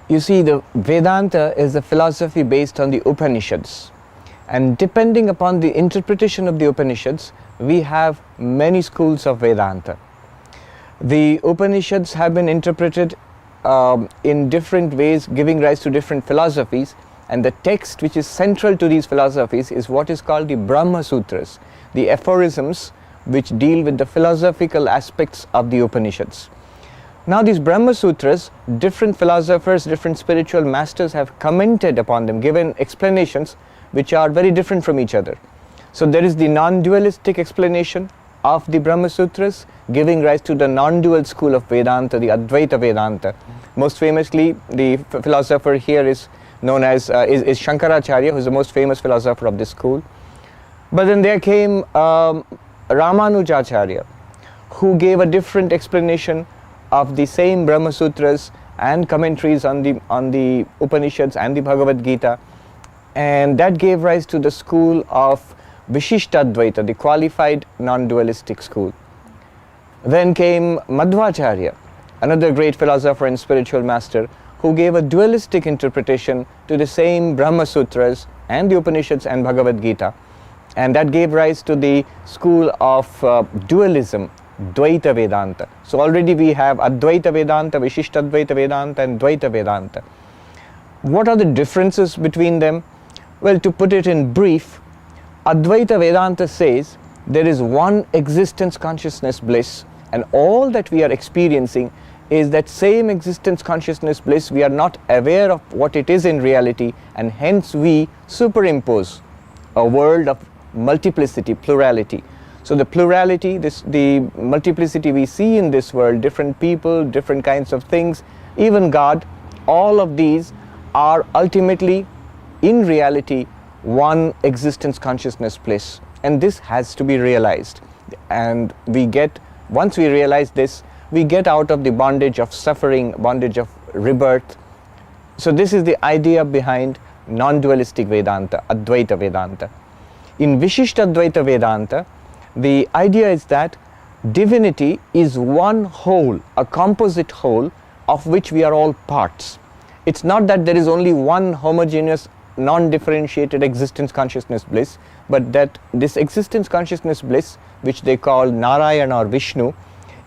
You see, the Vedanta is a philosophy based on the Upanishads, and depending upon the interpretation of the Upanishads, we have many schools of Vedanta. The Upanishads have been interpreted in different ways, giving rise to different philosophies, and the text which is central to these philosophies is what is called the Brahma Sutras, the aphorisms which deal with the philosophical aspects of the Upanishads. Now these Brahma Sutras, different philosophers, different spiritual masters have commented upon them, given explanations which are very different from each other. So there is the non-dualistic explanation of the Brahma Sutras, giving rise to the non-dual school of Vedanta, the Advaita Vedanta. Most famously, the philosopher here is known as is Shankaracharya, who is the most famous philosopher of this school. But then there came Ramanujacharya, who gave a different explanation of the same Brahma Sutras and commentaries on the Upanishads and the Bhagavad Gita, and that gave rise to the school of Vishishtadvaita, the qualified non-dualistic school. Then came Madhvacharya, another great philosopher and spiritual master, who gave a dualistic interpretation to the same Brahma Sutras and the Upanishads and Bhagavad Gita, and that gave rise to the school of dualism, Dwaita Vedanta. So already we have Advaita Vedanta, Vishishtadvaita Vedanta and Dwaita Vedanta. What are the differences between them? Well, to put it in brief, Advaita Vedanta says there is one existence consciousness bliss, and all that we are experiencing is that same existence consciousness bliss. We are not aware of what it is in reality, and hence we superimpose a world of multiplicity, plurality. So the plurality, the multiplicity we see in this world, different people, different kinds of things, even God, all of these are ultimately, in reality, one existence consciousness bliss. And this has to be realized. And once we realize this, we get out of the bondage of suffering, bondage of rebirth. So this is the idea behind non-dualistic Vedanta, Advaita Vedanta. In Vishishtadvaita Vedanta, the idea is that divinity is one whole, a composite whole of which we are all parts. It's not that there is only one homogeneous, non-differentiated existence consciousness bliss, but that this existence consciousness bliss, which they call Narayana or Vishnu,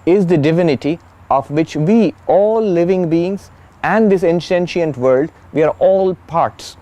is the divinity of which we, all living beings and this insentient world, we are all parts.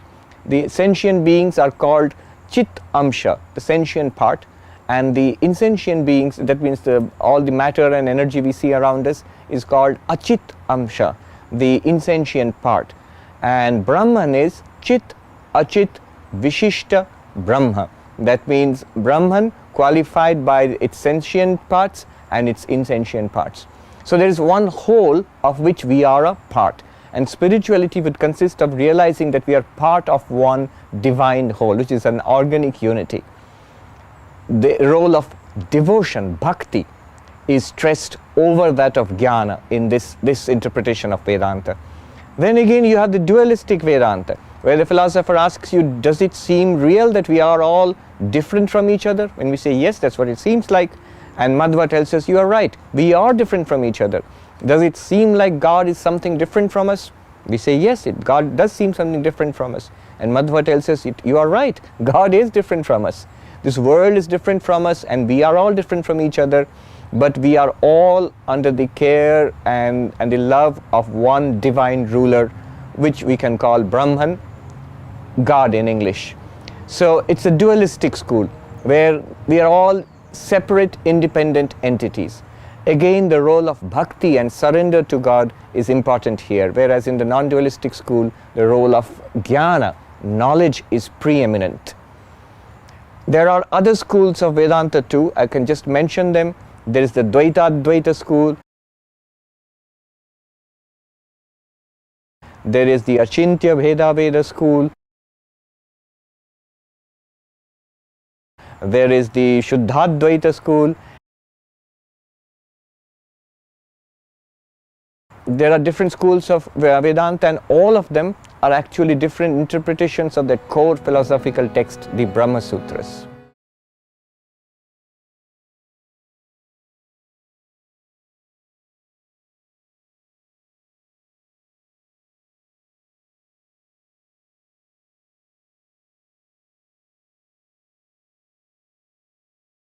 The sentient beings are called Chit Amsha, the sentient part, and the insentient beings, that means all the matter and energy we see around us, is called Achit Amsha, the insentient part. And Brahman is Chit, Achit, Vishishta, Brahma. That means Brahman qualified by its sentient parts and its insentient parts. So there is one whole of which we are a part. And spirituality would consist of realizing that we are part of one divine whole, which is an organic unity. The role of devotion, bhakti, is stressed over that of jnana in this interpretation of Vedanta. Then again you have the dualistic Vedanta, where the philosopher asks you, does it seem real that we are all different from each other? When we say yes, that's what it seems like. And Madhva tells us, you are right, we are different from each other. Does it seem like God is something different from us? We say yes, God does seem something different from us. And Madhva tells us, you are right, God is different from us. This world is different from us, and we are all different from each other, but we are all under the care and the love of one divine ruler, which we can call Brahman, God in English. So it's a dualistic school where we are all separate, independent entities. Again, the role of bhakti and surrender to God is important here, whereas in the non-dualistic school, the role of jnana, knowledge, is preeminent. There are other schools of Vedanta too. I can just mention them. There is the Dwaita school. There is the Achintya Bheda Abheda school. There is the Shuddhadvaita school. There are different schools of Vedanta, and all of them are actually different interpretations of that core philosophical text, the Brahma Sutras.